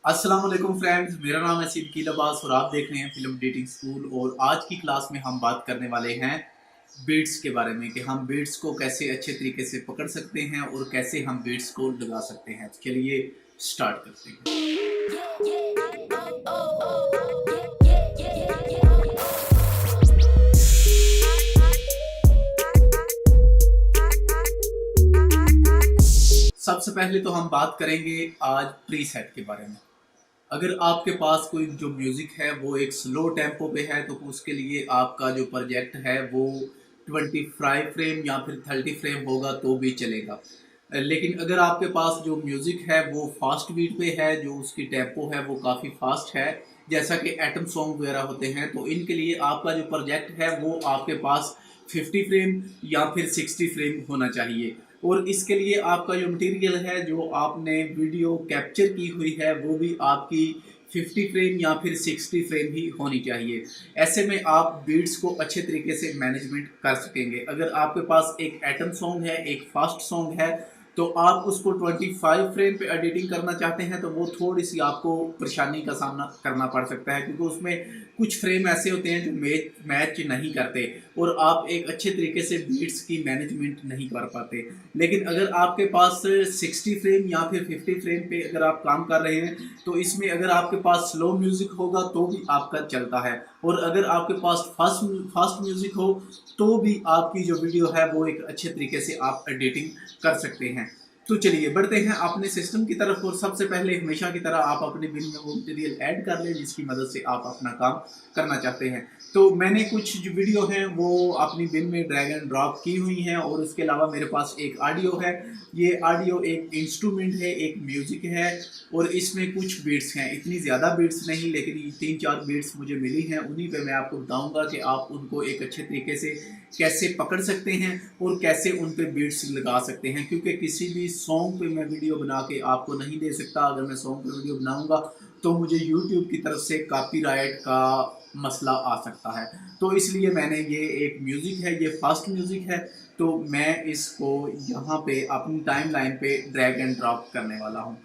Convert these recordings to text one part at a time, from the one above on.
अस्सलाम वालेकुम फ्रेंड्स, मेरा नाम है सिद्दीकी अब्बास और आप देख रहे हैं फिल्म डेटिंग स्कूल। और आज की क्लास में हम बात करने वाले हैं बीट्स के बारे में कि हम बीट्स को कैसे अच्छे तरीके से पकड़ सकते हैं और कैसे हम बीट्स को लगा सकते हैं। चलिए स्टार्ट करते हैं। सबसे पहले तो हम बात करेंगे आज प्रीसेट के बारे में। अगर आपके पास कोई जो म्यूज़िक है वो एक स्लो टेम्पो पे है तो उसके लिए आपका जो प्रोजेक्ट है वो 25 फ्रेम या फिर 30 फ्रेम होगा तो भी चलेगा। लेकिन अगर आपके पास जो म्यूज़िक है वो फास्ट बीट पे है, जो उसकी टेम्पो है वो काफ़ी फास्ट है, जैसा कि एटम सॉन्ग वगैरह होते हैं, तो इनके लिए आपका जो प्रोजेक्ट है वो आपके पास 50 फ्रेम या फिर 60 फ्रेम होना चाहिए। और इसके लिए आपका जो मटेरियल है, जो आपने वीडियो कैप्चर की हुई है, वो भी आपकी 50 फ्रेम या फिर 60 फ्रेम ही होनी चाहिए। ऐसे में आप बीट्स को अच्छे तरीके से मैनेजमेंट कर सकेंगे। अगर आपके पास एक एटम सॉन्ग है, एक फास्ट सॉन्ग है, तो आप उसको 25 फ्रेम पे एडिटिंग करना चाहते हैं तो वो थोड़ी सी आपको परेशानी का सामना करना पड़ सकता है, क्योंकि उसमें कुछ फ्रेम ऐसे होते हैं जो मैच नहीं करते और आप एक अच्छे तरीके से बीट्स की मैनेजमेंट नहीं कर पाते। लेकिन अगर आपके पास 60 फ्रेम या फिर 50 फ्रेम पे अगर आप काम कर रहे हैं तो इसमें अगर आपके पास स्लो म्यूजिक होगा तो भी आपका चलता है, और अगर आपके पास फास्ट फास्ट म्यूजिक हो तो भी आपकी जो वीडियो है वो एक अच्छे तरीके से आप एडिटिंग कर सकते हैं। तो चलिए बढ़ते हैं अपने सिस्टम की तरफ। और सबसे पहले हमेशा की तरह आप अपने बिल में वो मटेरियल ऐड कर लें जिसकी मदद से आप अपना काम करना चाहते हैं। तो मैंने कुछ जो वीडियो हैं वो अपनी बिल में ड्रैग एंड ड्रॉप की हुई हैं, और उसके अलावा मेरे पास एक ऑडियो है। ये ऑडियो एक इंस्ट्रूमेंट है, एक म्यूजिक है, और इसमें कुछ बीट्स हैं। इतनी ज़्यादा बीट्स नहीं, लेकिन ये 3-4 बीट्स मुझे मिली हैं, उन्हीं पे मैं आपको बताऊंगा कि आप उनको एक अच्छे तरीके से कैसे पकड़ सकते हैं और कैसे उन पे बीट्स लगा सकते हैं। क्योंकि किसी भी सॉन्ग पे मैं वीडियो बना के आपको नहीं दे सकता। अगर मैं सॉन्ग पे वीडियो बनाऊंगा तो मुझे यूट्यूब की तरफ से कॉपीराइट का मसला आ सकता है। तो इसलिए मैंने ये एक म्यूज़िक है, ये फास्ट म्यूज़िक है, तो मैं इसको यहाँ पे अपनी टाइम लाइन पे ड्रैग एंड ड्रॉप करने वाला हूँ।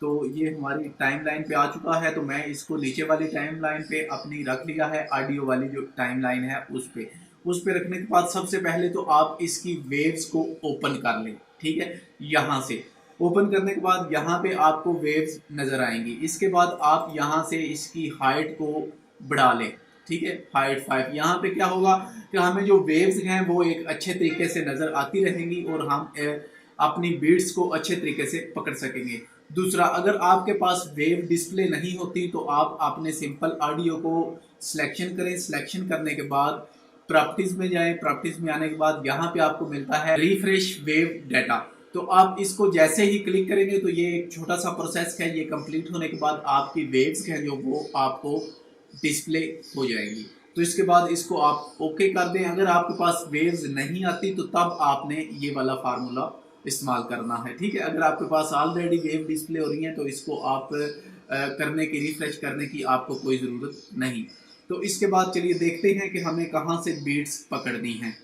तो ये हमारी टाइम लाइन पे आ चुका है, तो मैं इसको नीचे वाली टाइम लाइन पे अपनी रख लिया है। ऑडियो वाली जो टाइम लाइन है उस पे रखने के बाद सबसे पहले तो आप इसकी वेव्स को ओपन कर लें। ठीक है, यहाँ से ओपन करने के बाद यहाँ पे आपको वेव्स नज़र आएंगी। इसके बाद आप यहाँ से इसकी हाइट को बढ़ा लें। ठीक है, हाइट 5। यहाँ पे क्या होगा कि हमें जो वेव्स हैं वो एक अच्छे तरीके से नज़र आती रहेंगी और हम अपनी बीट्स को अच्छे तरीके से पकड़ सकेंगे। दूसरा, अगर आपके पास वेव डिस्प्ले नहीं होती तो आप अपने सिंपल ऑडियो को सिलेक्शन करें। सिलेक्शन करने के बाद प्रॉपर्टीज में जाएं। प्रॉपर्टीज में आने के बाद यहाँ पे आपको मिलता है रिफ्रेश वेव डाटा। तो आप इसको जैसे ही क्लिक करेंगे तो ये एक छोटा सा प्रोसेस है। ये कंप्लीट होने के बाद आपकी वेव्स हैं जो वो आपको डिस्प्ले हो जाएंगी। तो इसके बाद इसको आप ओके कर दें। अगर आपके पास वेव्स नहीं आती तो तब आपने ये वाला फार्मूला इस्तेमाल करना है। ठीक है, अगर आपके पास ऑलरेडी वेव डिस्प्ले हो रही है तो इसको आप करने की, रिफ्रेश करने की आपको कोई ज़रूरत नहीं। तो इसके बाद चलिए देखते हैं कि हमें कहाँ से बीट्स पकड़नी है।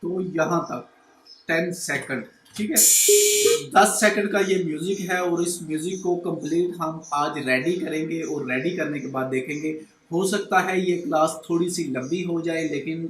तो यहाँ तक 10 सेकंड। ठीक है, 10 सेकंड का ये म्यूजिक है और इस म्यूजिक को कंप्लीट हम आज रेडी करेंगे। और रेडी करने के बाद देखेंगे, हो सकता है ये क्लास थोड़ी सी लंबी हो जाए, लेकिन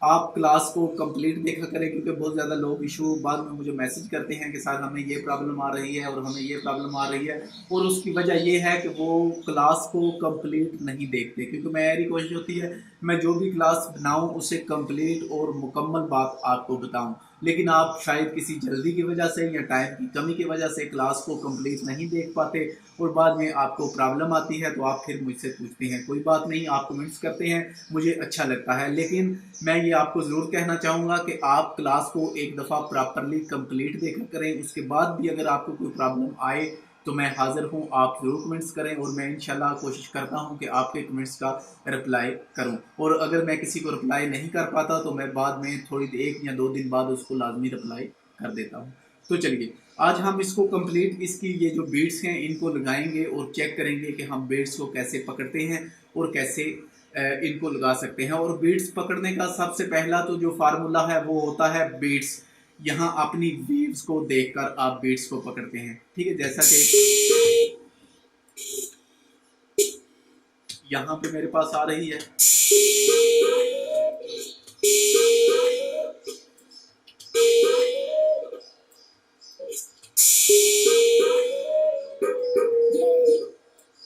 आप क्लास को कंप्लीट देखा करें, क्योंकि बहुत ज़्यादा लोग इशू बाद में मुझे मैसेज करते हैं कि सर हमें ये प्रॉब्लम आ रही है और हमें ये प्रॉब्लम आ रही है, और उसकी वजह ये है कि वो क्लास को कंप्लीट नहीं देखते। क्योंकि मेरी कोशिश होती है मैं जो भी क्लास बनाऊं उसे कंप्लीट और मुकम्मल बात आपको बताऊं, लेकिन आप शायद किसी जल्दी की वजह से या टाइम की कमी की वजह से क्लास को कंप्लीट नहीं देख पाते और बाद में आपको प्रॉब्लम आती है तो आप फिर मुझसे पूछते हैं। कोई बात नहीं, आप कमेंट्स करते हैं, मुझे अच्छा लगता है, लेकिन मैं ये आपको ज़रूर कहना चाहूँगा कि आप क्लास को एक दफ़ा प्रॉपरली कंप्लीट देखा करें। उसके बाद भी अगर आपको कोई प्रॉब्लम आए तो मैं हाज़िर हूँ, आप ज़रूर कमेंट्स करें और मैं इंशाल्लाह कोशिश करता हूँ कि आपके कमेंट्स का रिप्लाई करूँ। और अगर मैं किसी को रिप्लाई नहीं कर पाता तो मैं बाद में थोड़ी 1 या 2 दिन बाद उसको लाज़मी रिप्लाई कर देता हूँ। तो चलिए आज हम इसको कंप्लीट इसकी ये जो बीट्स हैं इनको लगाएंगे और चेक करेंगे कि हम बीट्स को कैसे पकड़ते हैं और कैसे इनको लगा सकते हैं। और बीट्स पकड़ने का सबसे पहला तो जो फार्मूला है वो होता है बीट्स। यहाँ अपनी वेव्स को देखकर आप बीट्स को पकड़ते हैं, ठीक है। जैसा कि यहाँ पे मेरे पास आ रही है,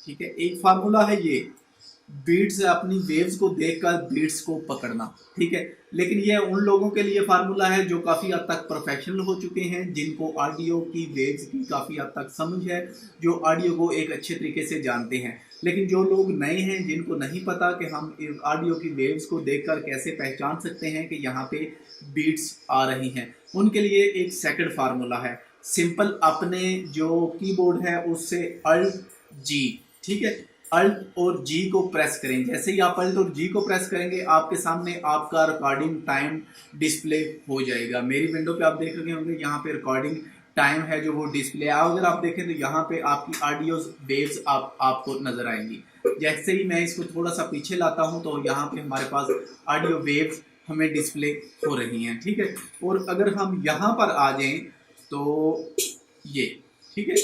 ठीक है। एक फार्मूला है ये, बीट्स अपनी वेव्स को देखकर बीट्स को पकड़ना, ठीक है। लेकिन ये उन लोगों के लिए फार्मूला है जो काफ़ी हद तक प्रोफेशनल हो चुके हैं, जिनको ऑडियो की वेव्स की काफ़ी हद तक समझ है, जो ऑडियो को एक अच्छे तरीके से जानते हैं। लेकिन जो लोग नए हैं, जिनको नहीं पता कि हम ऑडियो की वेव्स को देखकर कैसे पहचान सकते हैं कि यहाँ पे बीट्स आ रही हैं, उनके लिए एक सेकंड फार्मूला है। सिंपल अपने जो कीबोर्ड है उससे अल्ट जी, ठीक है, अल्ट और जी को प्रेस करें। जैसे ही आप अल्ट और जी को प्रेस करेंगे आपके सामने आपका रिकॉर्डिंग टाइम डिस्प्ले हो जाएगा। मेरी विंडो पे आप देख रहे होंगे यहाँ पे रिकॉर्डिंग टाइम है जो वो डिस्प्ले है। अगर आप देखें तो यहाँ पे आपकी ऑडियो वेव्स आपको नजर आएंगी। जैसे ही मैं इसको थोड़ा सा पीछे लाता हूँ तो यहाँ पे हमारे पास ऑडियो वेव्स हमें डिस्प्ले हो रही हैं, ठीक है। और अगर हम यहाँ पर आ जाएं तो ये, ठीक है,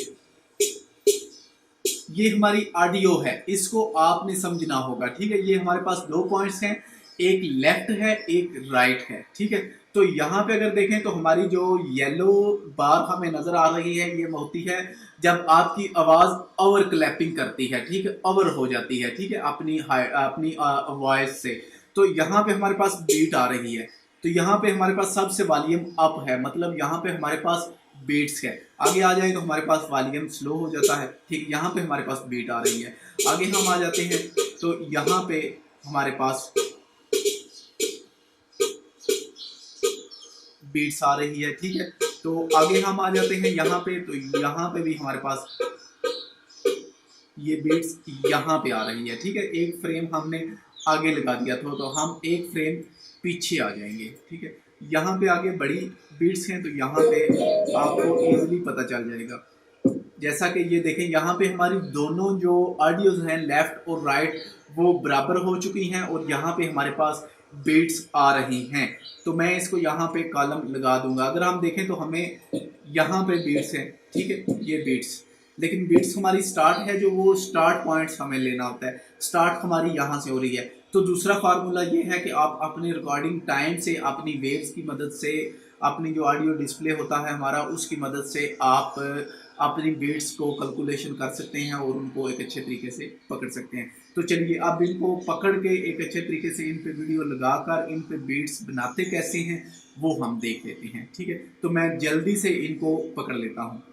ये हमारी ऑडियो है, इसको आपने समझना होगा, ठीक है। ये हमारे पास 2 पॉइंट्स हैं, एक लेफ्ट है एक राइट है, ठीक है। तो यहाँ पे अगर देखें तो हमारी जो येलो बार हमें नजर आ रही है ये होती है जब आपकी आवाज ओवर क्लैपिंग करती है, ठीक है, ओवर हो जाती है, ठीक है, अपनी वॉइस से। तो यहाँ पे हमारे पास बीट आ रही है, तो यहाँ पे हमारे पास सबसे वॉल्यूम अप है, मतलब यहाँ पे हमारे पास बीट्स है। आगे आ जाए तो हमारे पास वॉल्यूम स्लो हो जाता है, ठीक, यहाँ पे हमारे पास बीट आ रही है। आगे हम आ जाते हैं तो यहाँ पे हमारे पास बीट्स आ रही है, ठीक है। तो आगे हम आ जाते हैं यहाँ पे, तो यहाँ पे भी हमारे पास ये बीट्स यहाँ पे आ रही है, ठीक है। एक फ्रेम हमने आगे लगा दिया था तो हम एक फ्रेम पीछे आ जाएंगे, ठीक है। यहाँ पे आगे बड़ी बीट्स हैं तो यहाँ पे आपको इजीली पता चल जाएगा। जैसा कि ये देखें यहाँ पे हमारी दोनों जो ऑडियोज हैं लेफ्ट और राइट वो बराबर हो चुकी हैं और यहाँ पे हमारे पास बीट्स आ रही हैं। तो मैं इसको यहाँ पे कॉलम लगा दूंगा। अगर हम देखें तो हमें यहाँ पे बीट्स हैं, ठीक है, ये बीट्स, लेकिन बीट्स हमारी स्टार्ट है, जो वो स्टार्ट पॉइंट्स हमें लेना होता है, स्टार्ट हमारी यहाँ से हो रही है। तो दूसरा फार्मूला ये है कि आप अपनी रिकॉर्डिंग टाइम से, अपनी वेव्स की मदद से, अपनी जो ऑडियो डिस्प्ले होता है हमारा उसकी मदद से आप अपनी बीट्स को कैलकुलेशन कर सकते हैं और उनको एक अच्छे तरीके से पकड़ सकते हैं। तो चलिए अब इनको पकड़ के एक अच्छे तरीके से इन पे वीडियो लगाकर इन पे बीट्स बनाते कैसे हैं वो हम देख लेते हैं, ठीक है। तो मैं जल्दी से इनको पकड़ लेता हूँ।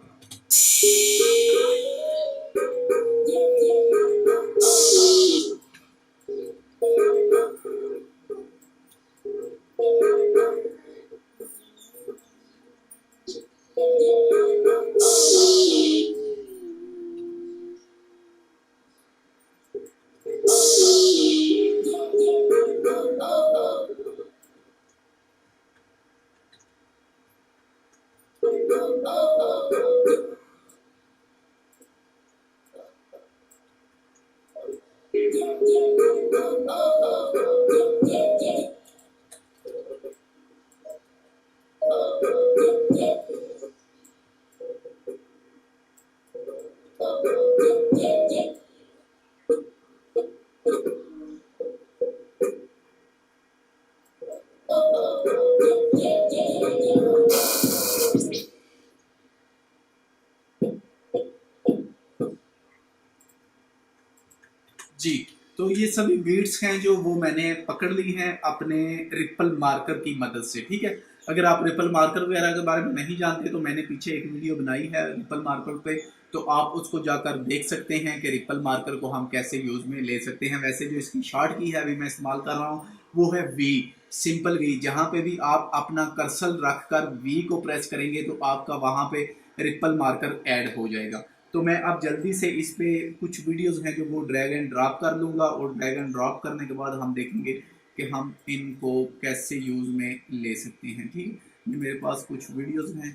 जी, तो ये सभी बीट्स हैं जो वो मैंने पकड़ ली हैं अपने रिपल मार्कर की मदद से, ठीक है। अगर आप रिपल मार्कर वगैरह के बारे में नहीं जानते तो मैंने पीछे एक वीडियो बनाई है रिपल मार्कर पे, तो आप उसको जाकर देख सकते हैं कि रिपल मार्कर को हम कैसे यूज में ले सकते हैं। वैसे जो इसकी शॉर्ट की है अभी मैं इस्तेमाल कर रहा हूँ वो है वी, सिंपल वी। जहाँ पे भी आप अपना कर्सर रख कर वी को प्रेस करेंगे तो आपका वहाँ पे रिपल मार्कर ऐड हो जाएगा। तो मैं अब जल्दी से इस पे कुछ वीडियोस हैं जो वो ड्रैग एंड ड्रॉप कर लूँगा, और ड्रैग एंड ड्रॉप करने के बाद हम देखेंगे कि हम इनको कैसे यूज़ में ले सकते हैं। ठीक है, मेरे पास कुछ वीडियोस हैं,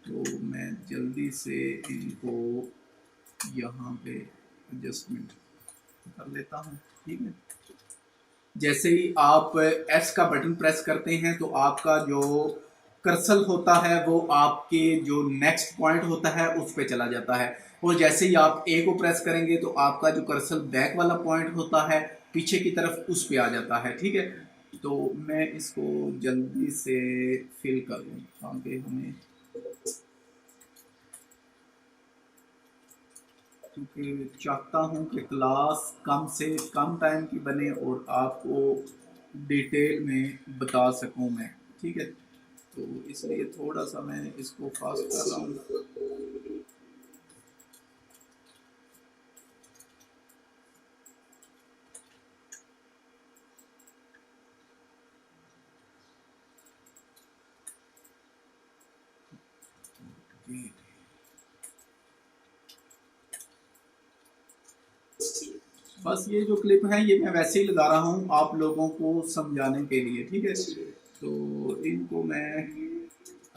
तो मैं जल्दी से इनको यहाँ पे एडजस्टमेंट कर लेता हूँ। ठीक है, जैसे ही आप एस का बटन प्रेस करते हैं तो आपका जो कर्सर होता है वो आपके जो नेक्स्ट पॉइंट होता है उस पे चला जाता है, और जैसे ही आप ए को प्रेस करेंगे तो आपका जो कर्सर बैक वाला पॉइंट होता है पीछे की तरफ उस पे आ जाता है। ठीक है, तो मैं इसको जल्दी से फिल कर लूँ ताकि हमें, क्योंकि चाहता हूँ कि क्लास कम से कम टाइम की बने और आपको डिटेल में बता सकूँ मैं। ठीक है, तो इसलिए थोड़ा सा मैं इसको फास्ट कर रहा हूँ। बस ये जो क्लिप है ये मैं वैसे ही लगा रहा हूँ आप लोगों को समझाने के लिए। ठीक है, तो इनको मैं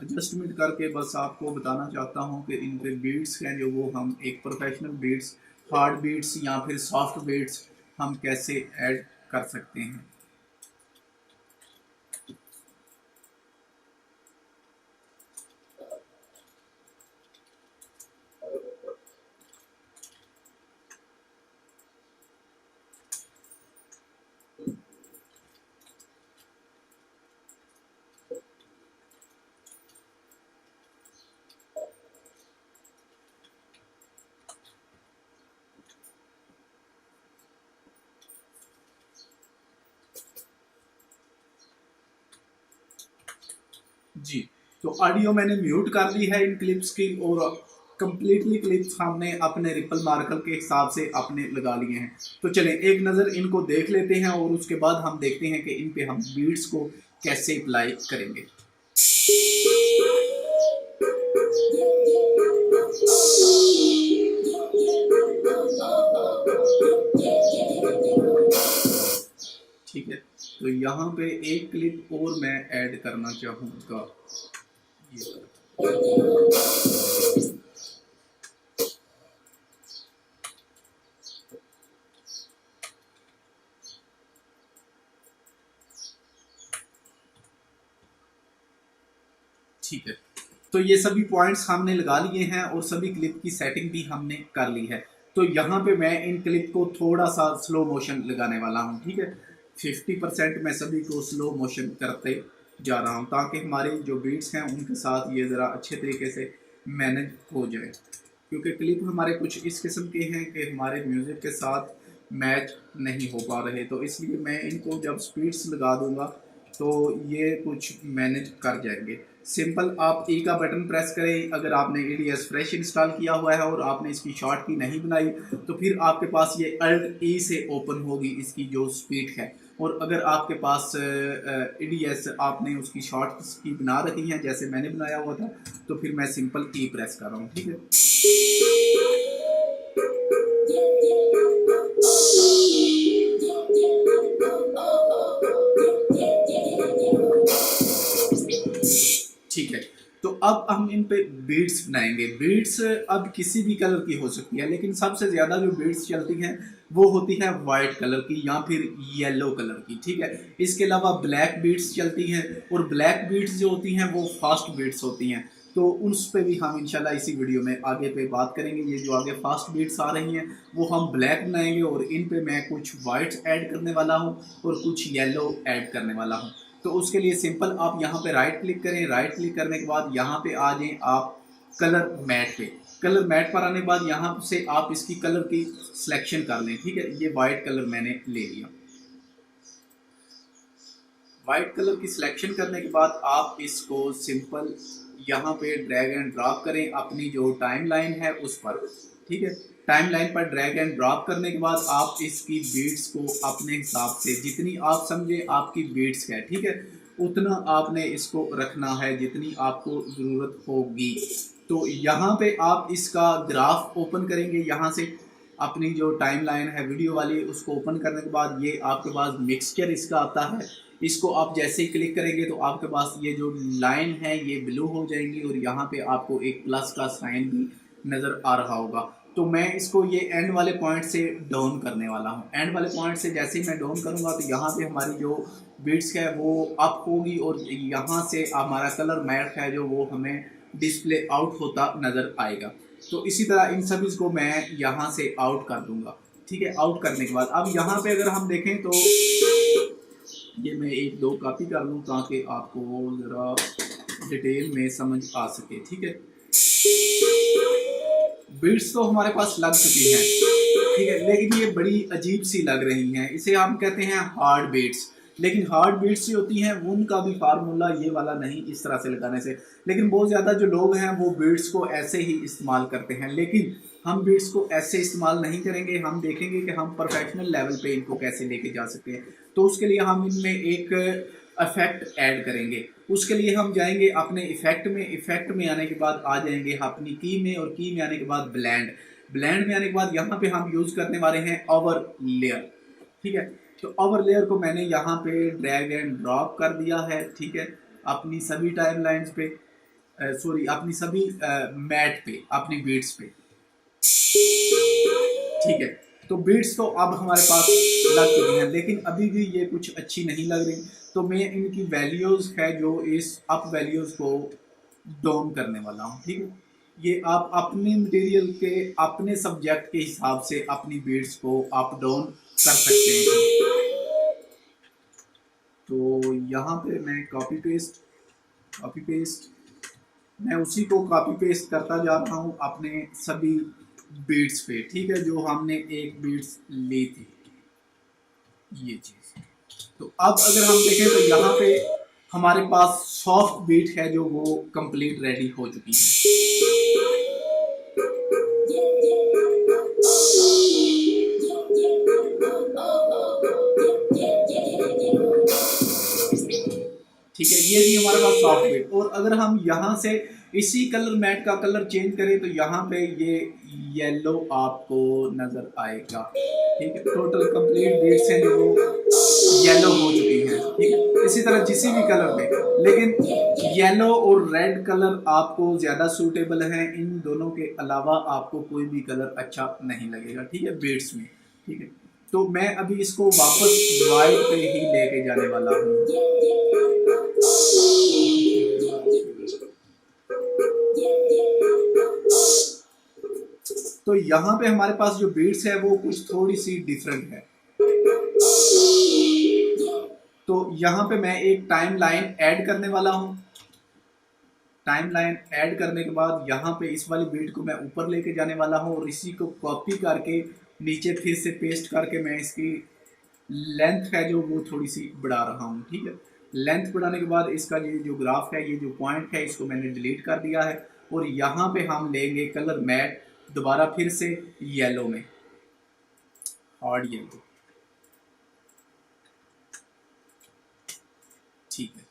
एडजस्टमेंट करके बस आपको बताना चाहता हूँ कि इन पे बीट्स हैं जो वो हम एक प्रोफेशनल बीट्स, हार्ड बीट्स या फिर सॉफ्ट बीट्स हम कैसे ऐड कर सकते हैं। जी, तो ऑडियो मैंने म्यूट कर दी है इन क्लिप्स की, और कंप्लीटली क्लिप्स हमने अपने रिपल मार्कर के हिसाब से अपने लगा लिए हैं। तो चलें एक नज़र इनको देख लेते हैं और उसके बाद हम देखते हैं कि इन पे हम बीट्स को कैसे अप्लाई करेंगे। ठीक है, तो यहाँ पे एक क्लिप और मैं ऐड करना चाहूँगा। ठीक है, तो ये सभी पॉइंट्स हमने लगा लिए हैं और सभी क्लिप की सेटिंग भी हमने कर ली है। तो यहाँ पे मैं इन क्लिप को थोड़ा सा स्लो मोशन लगाने वाला हूँ। ठीक है, 50% मैं सभी को स्लो मोशन करते जा रहा हूँ ताकि हमारे जो बीट्स हैं उनके साथ ये ज़रा अच्छे तरीके से मैनेज हो जाए, क्योंकि क्लिप हमारे कुछ इस किस्म के हैं कि हमारे म्यूज़िक के साथ मैच नहीं हो पा रहे, तो इसलिए मैं इनको जब स्पीड्स लगा दूंगा तो ये कुछ मैनेज कर जाएंगे। सिंपल आप ई का बटन प्रेस करें, अगर आपने EDS फ्रेश इंस्टॉल किया हुआ है और आपने इसकी शॉर्ट की नहीं बनाई तो फिर आपके पास ये अल्ट ई से ओपन होगी इसकी जो स्पीड है, और अगर आपके पास EDS आपने उसकी शॉर्ट की बना रखी है जैसे मैंने बनाया हुआ था तो फिर मैं सिंपल ई प्रेस कर रहा हूँ। ठीक है, ठीक है, तो अब हम इन पे बीड्स बनाएंगे। बीड्स अब किसी भी कलर की हो सकती है, लेकिन सबसे ज़्यादा जो बीड्स चलती हैं वो होती है वाइट कलर की या फिर येलो कलर की। ठीक है, इसके अलावा ब्लैक बीड्स चलती हैं, और ब्लैक बीड्स जो होती हैं वो फास्ट बीड्स होती हैं, तो उस पर भी हम इंशाल्लाह इसी वीडियो में आगे पे बात करेंगे। ये जो आगे फास्ट बीट्स आ रही हैं वो हम ब्लैक बनाएंगे, और इन पे मैं कुछ वाइट्स ऐड करने वाला हूँ और कुछ येलो ऐड करने वाला हूँ। तो उसके लिए सिंपल आप यहाँ पे राइट क्लिक करें, राइट क्लिक करने के बाद यहाँ पे आ जाएं आप कलर मैट पे। कलर मैट पर आने के बाद यहाँ से आप इसकी कलर की सिलेक्शन कर लें। ठीक है, ये वाइट कलर मैंने ले लिया। वाइट कलर की सिलेक्शन करने के बाद आप इसको सिंपल यहाँ पे ड्रैग एंड ड्रॉप करें अपनी जो टाइम लाइन है उस पर। ठीक है, टाइम लाइन पर ड्रैग एंड ड्रॉप करने के बाद आप इसकी बीट्स को अपने हिसाब से जितनी आप समझे आपकी बीट्स है, ठीक है, उतना आपने इसको रखना है जितनी आपको ज़रूरत होगी। तो यहाँ पे आप इसका ग्राफ ओपन करेंगे, यहाँ से अपनी जो टाइमलाइन है वीडियो वाली उसको ओपन करने के बाद ये आपके पास मिक्सचर इसका आता है। इसको आप जैसे ही क्लिक करेंगे तो आपके पास ये जो लाइन है ये ब्लू हो जाएंगी और यहाँ पे आपको एक प्लस का साइन भी नज़र आ रहा होगा। तो मैं इसको ये एंड वाले पॉइंट से डाउन करने वाला हूँ। एंड वाले पॉइंट से जैसे ही मैं डाउन करूँगा तो यहाँ पे हमारी जो बीट्स है वो अप होगी और यहाँ से हमारा कलर मैट है जो वो हमें डिस्प्ले आउट होता नज़र आएगा। तो इसी तरह इन सभी को मैं यहाँ से आउट कर दूंगा। ठीक है, आउट करने के बाद अब यहाँ पे अगर हम देखें तो ये मैं एक दो कॉपी कर लूँ ताकि आपको ज़रा डिटेल में समझ आ सके। ठीक है, बीट्स तो हमारे पास लग चुकी हैं, ठीक है, लेकिन ये बड़ी अजीब सी लग रही हैं। इसे हम कहते हैं हार्ड बीट्स। लेकिन हार्ड बीट्स जो होती हैं उनका भी फार्मूला ये वाला नहीं इस तरह से लगाने से। लेकिन बहुत ज़्यादा जो लोग हैं वो बीट्स को ऐसे ही इस्तेमाल करते हैं, लेकिन हम बीट्स को ऐसे इस्तेमाल नहीं करेंगे। हम देखेंगे कि हम प्रोफेशनल लेवल पे इनको कैसे लेके जा सकते हैं। तो उसके लिए हम इनमें एक इफेक्ट ऐड करेंगे। उसके लिए हम जाएंगे अपने इफेक्ट में। इफेक्ट में आने के बाद आ जाएंगे अपनी की में, और की में आने के बाद ब्लेंड। ब्लेंड में आने के बाद यहाँ पे हम यूज़ करने वाले हैं ओवर लेयर। ठीक है, तो ओवर लेयर को मैंने यहाँ पे ड्रैग एंड ड्रॉप कर दिया है। ठीक है, अपनी सभी टाइम लाइन्स पे, सॉरी अपनी सभी मैट पे, अपनी बीट्स पे। ठीक है, तो बीट्स तो अब हमारे पास लग चुकी हैं, लेकिन अभी भी ये कुछ अच्छी नहीं लग रही। तो मैं इनकी वैल्यूज़ है जो इस अप वैल्यूज़ को डाउन करने वाला हूँ। ठीक है, ये आप अपने मटेरियल के, अपने सब्जेक्ट के हिसाब से अपनी बीट्स को अप डाउन कर सकते हैं। तो यहाँ पे मैं कॉपी पेस्ट मैं उसी को कॉपी पेस्ट करता जा रहा हूँ अपने सभी बीट्स पे। ठीक है, जो हमने एक बीट्स ली थी ये चीज़। तो अब अगर हम देखें तो यहाँ पे हमारे पास सॉफ्ट बीट है जो वो कंप्लीट रेडी हो चुकी है। ठीक है, ये भी हमारे पास सॉफ्ट बीट। और अगर हम यहाँ से इसी कलर मैट का कलर चेंज करें तो यहाँ पे ये येलो आपको नजर आएगा। ठीक है, टोटल कंप्लीट बीट्स हैं जो वो येलो हो चुकी हैं। ठीक है, इसी तरह किसी भी कलर में, लेकिन येलो और रेड कलर आपको ज़्यादा सूटेबल हैं। इन दोनों के अलावा आपको कोई भी कलर अच्छा नहीं लगेगा। ठीक है, बीट्स में। ठीक है, तो मैं अभी इसको वापस वाइट पे ही लेके जाने वाला हूँ। तो यहाँ पे हमारे पास जो बीट्स है वो कुछ थोड़ी सी डिफरेंट है। तो यहाँ पे मैं एक टाइम लाइन ऐड करने वाला हूँ। टाइम लाइन ऐड करने के बाद यहाँ पे इस वाली बीट को मैं ऊपर लेके जाने वाला हूँ और इसी को कॉपी करके नीचे फिर से पेस्ट करके मैं इसकी लेंथ है जो वो थोड़ी सी बढ़ा रहा हूँ। ठीक है, लेंथ बढ़ाने के बाद इसका ये जो ग्राफ है, ये जो पॉइंट है, इसको मैंने डिलीट कर दिया है। और यहाँ पे हम लेंगे कलर मैट दोबारा फिर से येलो में, हार्ड येलो। ठीक है,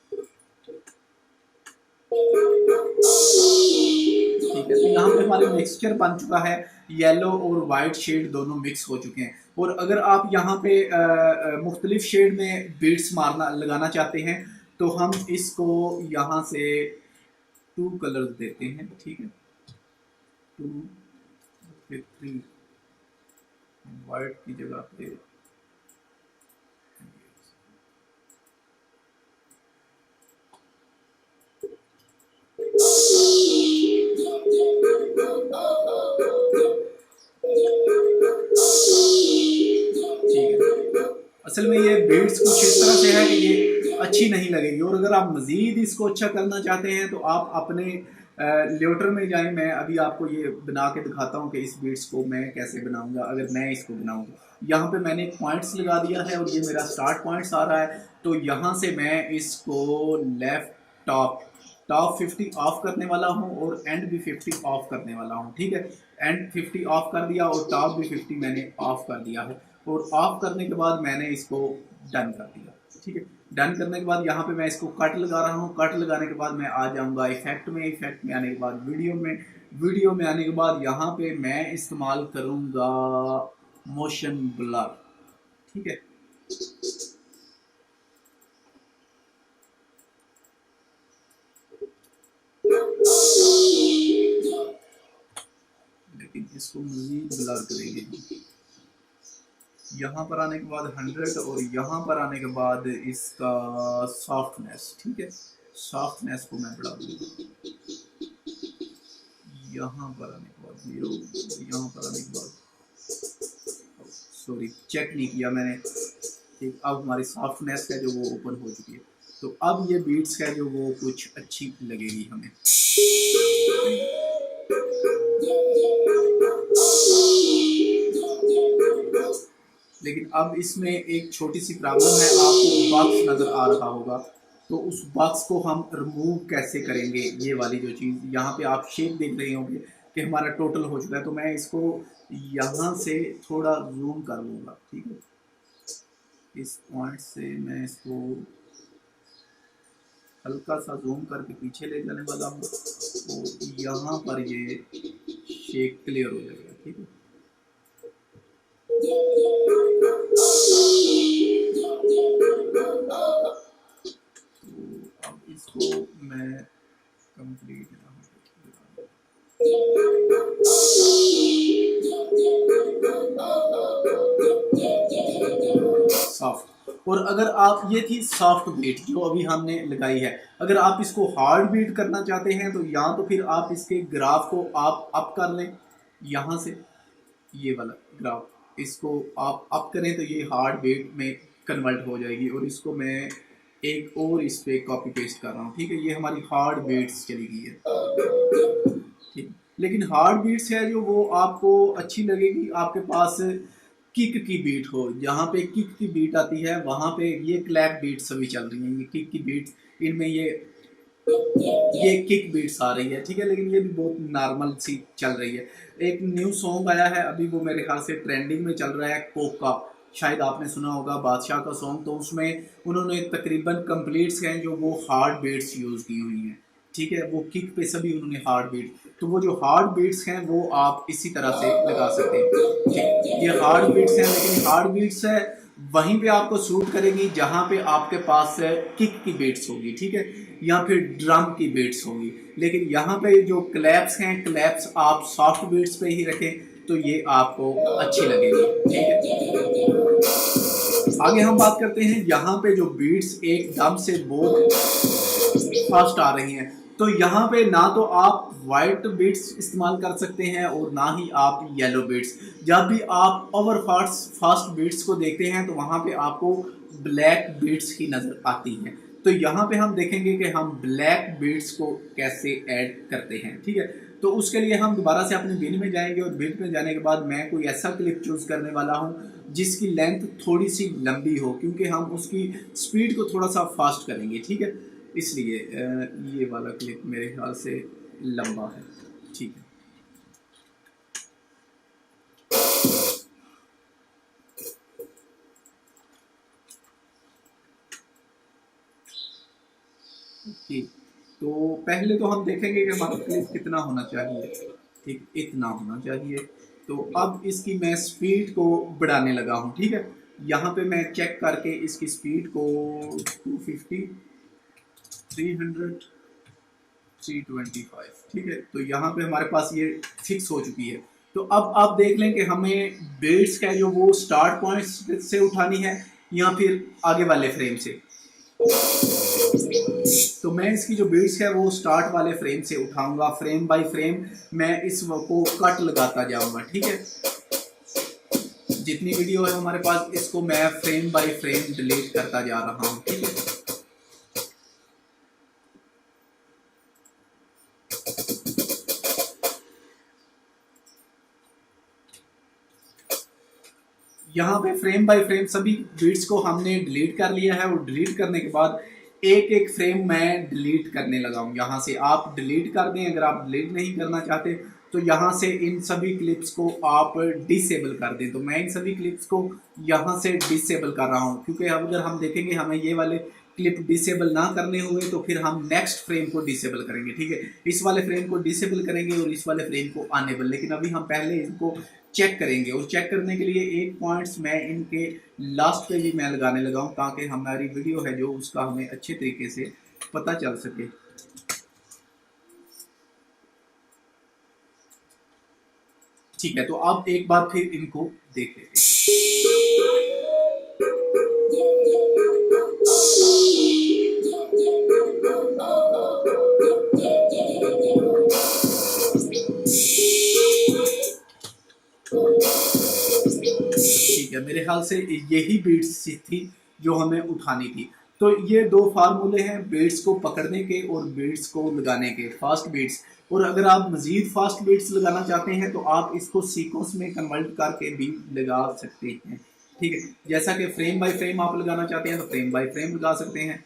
ठीक है, तो यहाँ पे हमारे मिक्सचर बन चुका है। येलो और वाइट शेड दोनों मिक्स हो चुके हैं। और अगर आप यहाँ पे मुख्तलिफ शेड में बीट्स मारना लगाना चाहते हैं तो हम इसको यहाँ से 2 कलर्स देते हैं। ठीक है, 2 फिर 3 वाइट की जगह पे असल में ये बीट्स कुछ इस तरह से है कि ये अच्छी नहीं लगेगी। और अगर आप मज़ीद इसको अच्छा करना चाहते हैं तो आप अपने लेटर में जाएं। मैं अभी आपको ये बना के दिखाता हूँ कि इस बीट्स को मैं कैसे बनाऊंगा। अगर मैं इसको बनाऊंगा, यहाँ पे मैंने पॉइंट्स लगा दिया है और ये मेरा स्टार्ट पॉइंट्स आ रहा है। तो यहाँ से मैं इसको लेफ्ट टॉप 50 ऑफ करने वाला हूँ और एंड भी 50 ऑफ करने वाला हूँ। ठीक है, एंड 50 ऑफ कर दिया और टॉप भी 50 मैंने ऑफ कर दिया है। और ऑफ करने के बाद मैंने इसको डन कर दिया। ठीक है। डन करने के बाद यहाँ पे मैं इसको कट लगा रहा हूँ। कट लगाने के बाद मैं आ जाऊँगा इफेक्ट में। इफेक्ट में आने के बाद वीडियो में। वीडियो में आने के बाद यहाँ पे मैं इस्तेमाल करूँगा मोशन ब्लर। ठीक है। लेकिन इसको मजीद ब्लर करेंगे। यहाँ पर आने के बाद 100 और यहाँ पर आने के बाद इसका सॉफ्टनेस। ठीक है। सॉफ्टनेस को मैं बढ़ा दूंगा। यहाँ पर आने के बाद 0, यहाँ पर आने के बाद सॉरी चेक नहीं किया मैंने। ठीक। अब हमारी सॉफ्टनेस है जो वो ओपन हो चुकी है। तो अब ये बीट्स है जो वो कुछ अच्छी लगेगी हमें। लेकिन अब इसमें एक छोटी सी प्रॉब्लम है। आपको बॉक्स नज़र आ रहा होगा, तो उस बॉक्स को हम रिमूव कैसे करेंगे। ये वाली जो चीज़ यहाँ पे आप शेप देख रहे होंगे कि हमारा टोटल हो चुका है। तो मैं इसको यहाँ से थोड़ा जूम कर लूँगा। ठीक है। इस पॉइंट से मैं इसको हल्का सा जूम करके पीछे ले जाने वाला हूँ, तो यहाँ पर ये शेप क्लियर हो जाएगा। ठीक है। तो अब इसको मैं कंप्लीट सॉफ्ट। और अगर आप ये थी सॉफ्ट बीट जो अभी हमने लगाई है, अगर आप इसको हार्ड बीट करना चाहते हैं तो या तो फिर आप इसके ग्राफ को आप अप कर लें यहाँ से। ये वाला ग्राफ इसको आप अप करें तो ये हार्ड बीट में कन्वर्ट हो जाएगी। और इसको मैं एक और इस पे कॉपी पेस्ट कर रहा हूँ। ठीक है। ये हमारी हार्ड बीट्स चली गई है। ठीक। लेकिन हार्ड बीट्स है जो वो आपको अच्छी लगेगी आपके पास किक की बीट हो। जहाँ पे किक की बीट आती है वहाँ पे ये क्लैप बीट्स अभी चल रही हैं। ये किक की बीट्स इनमें ये किक बीट्स आ रही है। ठीक है। लेकिन ये भी बहुत नॉर्मल सी चल रही है। एक न्यू सॉन्ग आया है अभी, वो मेरे ख्याल से ट्रेंडिंग में चल रहा है, कोका। शायद आपने सुना होगा, बादशाह का सॉन्ग। तो उसमें उन्होंने तकरीबन कंप्लीट्स हैं जो वो हार्ड बीट्स यूज़ की हुई हैं। ठीक है। वो किक पे सभी उन्होंने हार्ड बीट, तो वो जो हार्ड बीट्स हैं वो आप इसी तरह से लगा सकते हैं। ये हार्ड बीट्स हैं, लेकिन हार्ड बीट्स है वहीं पे आपको सूट करेगी जहां पे आपके पास किक की बीट्स होगी। ठीक है। या फिर ड्रम की बीट्स होगी। लेकिन यहाँ पे जो क्लैप्स हैं, क्लैप्स आप सॉफ्ट बीट्स पे ही रखें तो ये आपको अच्छी लगेगी। ठीक है। आगे हम बात करते हैं यहाँ पे जो बीट्स एकदम से बहुत फास्ट आ रही हैं, तो यहाँ पे ना तो आप वाइट बीट्स इस्तेमाल कर सकते हैं और ना ही आप येलो बीट्स। जब भी आप ओवर फास्ट बीट्स को देखते हैं तो वहाँ पे आपको ब्लैक बीट्स ही नज़र आती हैं। तो यहाँ पे हम देखेंगे कि हम ब्लैक बीट्स को कैसे ऐड करते हैं। ठीक है। तो उसके लिए हम दोबारा से अपने बिन में जाएंगे और बिन में जाने के बाद मैं कोई ऐसा क्लिप चूज़ करने वाला हूँ जिसकी लेंथ थोड़ी सी लंबी हो, क्योंकि हम उसकी स्पीड को थोड़ा सा फास्ट करेंगे। ठीक है। इसलिए ये वाला क्लिप मेरे ख्याल से लंबा है। ठीक है। ठीक। तो पहले तो हम देखेंगे कि हमारा क्लिप कितना होना चाहिए। ठीक। इतना होना चाहिए। तो अब इसकी मैं स्पीड को बढ़ाने लगा हूँ। ठीक है। यहाँ पे मैं चेक करके इसकी स्पीड को 250, 300, 325। ठीक है। तो यहाँ पे हमारे पास ये फिक्स हो चुकी है। तो अब आप देख लें कि हमें बीट्स का जो वो स्टार्ट पॉइंट से उठानी है या फिर आगे वाले फ्रेम से। तो मैं इसकी जो बीट्स है वो स्टार्ट वाले फ्रेम से उठाऊंगा। फ्रेम बाय फ्रेम मैं इस को कट लगाता जाऊंगा। ठीक है। जितनी वीडियो है हमारे पास इसको मैं फ्रेम बाय फ्रेम डिलीट करता जा रहा हूँ। ठीक है। यहाँ पे फ्रेम बाय फ्रेम सभी बीट्स को हमने डिलीट कर लिया है। और डिलीट करने के बाद एक एक फ्रेम मैं डिलीट करने लगा हूँ। यहाँ से आप डिलीट कर दें। अगर आप डिलीट नहीं करना चाहते तो यहाँ से इन सभी क्लिप्स को आप डिसेबल कर दें। तो मैं इन सभी क्लिप्स को यहाँ से डिसेबल कर रहा हूँ, क्योंकि अगर हम देखेंगे हमें ये वाले क्लिप डिसेबल ना करने हुए तो फिर हम नेक्स्ट फ्रेम को डिसेबल करेंगे, ठीक है। इस वाले फ्रेम को डिसेबल करेंगे और इस वाले फ्रेम को अनेबल। लेकिन अभी हम पहले इनको चेक करेंगे, और चेक करने के लिए एक पॉइंट्स मैं इनके लास्ट पे भी मैं लगाने लगा हूँ, ताकि हमारी वीडियो है जो उसका हमें अच्छे तरीके से पता चल सके। ठीक है, तो अब एक बार फिर इनको देख लेते हैं। ठीक है, मेरे ख्याल से यही बीट्स थी जो हमें उठानी थी। तो ये दो फार्मूले हैं बीट्स को पकड़ने के और बीट्स को लगाने के, फास्ट बीट्स। और अगर आप मजीद फास्ट बीट्स लगाना चाहते हैं तो आप इसको सीक्वेंस में कन्वर्ट करके भी लगा सकते हैं, ठीक है। जैसा कि फ्रेम बाय फ्रेम आप लगाना चाहते हैं तो फ्रेम बाय फ्रेम लगा सकते हैं,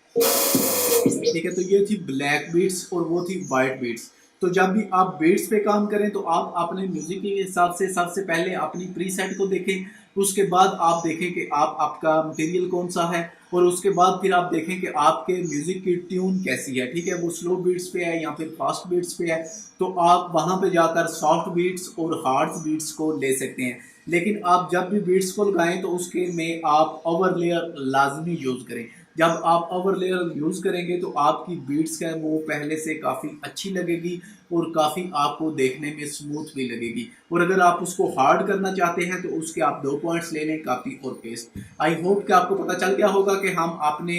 ठीक है। तो ये थी ब्लैक बीट्स और वो थी वाइट बीट्स। तो जब भी आप बीट्स पे काम करें तो आप अपने म्यूजिक के हिसाब से सबसे पहले अपनी प्रीसेट को देखें, उसके बाद आप देखें कि आपका मटेरियल कौन सा है, और उसके बाद फिर आप देखें कि आपके म्यूजिक की ट्यून कैसी है, ठीक है। वो स्लो बीट्स पे है या फिर फास्ट बीट्स पे है, तो आप वहां पे जाकर सॉफ्ट बीट्स और हार्ड बीट्स को ले सकते हैं। लेकिन आप जब भी बीट्स को लगाएं तो उसके में आप ओवरलेयर लाजमी यूज करें। जब आप ओवरलेयर यूज करेंगे तो आपकी बीट्स है वो पहले से काफ़ी अच्छी लगेगी और काफ़ी आपको देखने में स्मूथ भी लगेगी। और अगर आप उसको हार्ड करना चाहते हैं तो उसके आप 2 पॉइंट्स ले लें, कॉपी और पेस्ट। आई होप कि आपको पता चल गया होगा कि हम अपने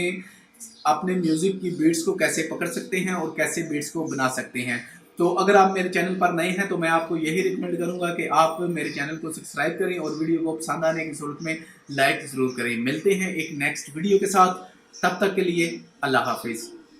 अपने म्यूजिक की बीट्स को कैसे पकड़ सकते हैं और कैसे बीट्स को बना सकते हैं। तो अगर आप मेरे चैनल पर नए हैं तो मैं आपको यही रिकमेंड करूंगा कि आप मेरे चैनल को सब्सक्राइब करें और वीडियो को पसंद आने की सूरत में लाइक जरूर करें। मिलते हैं एक नेक्स्ट वीडियो के साथ, तब तक के लिए अल्लाह हाफिज।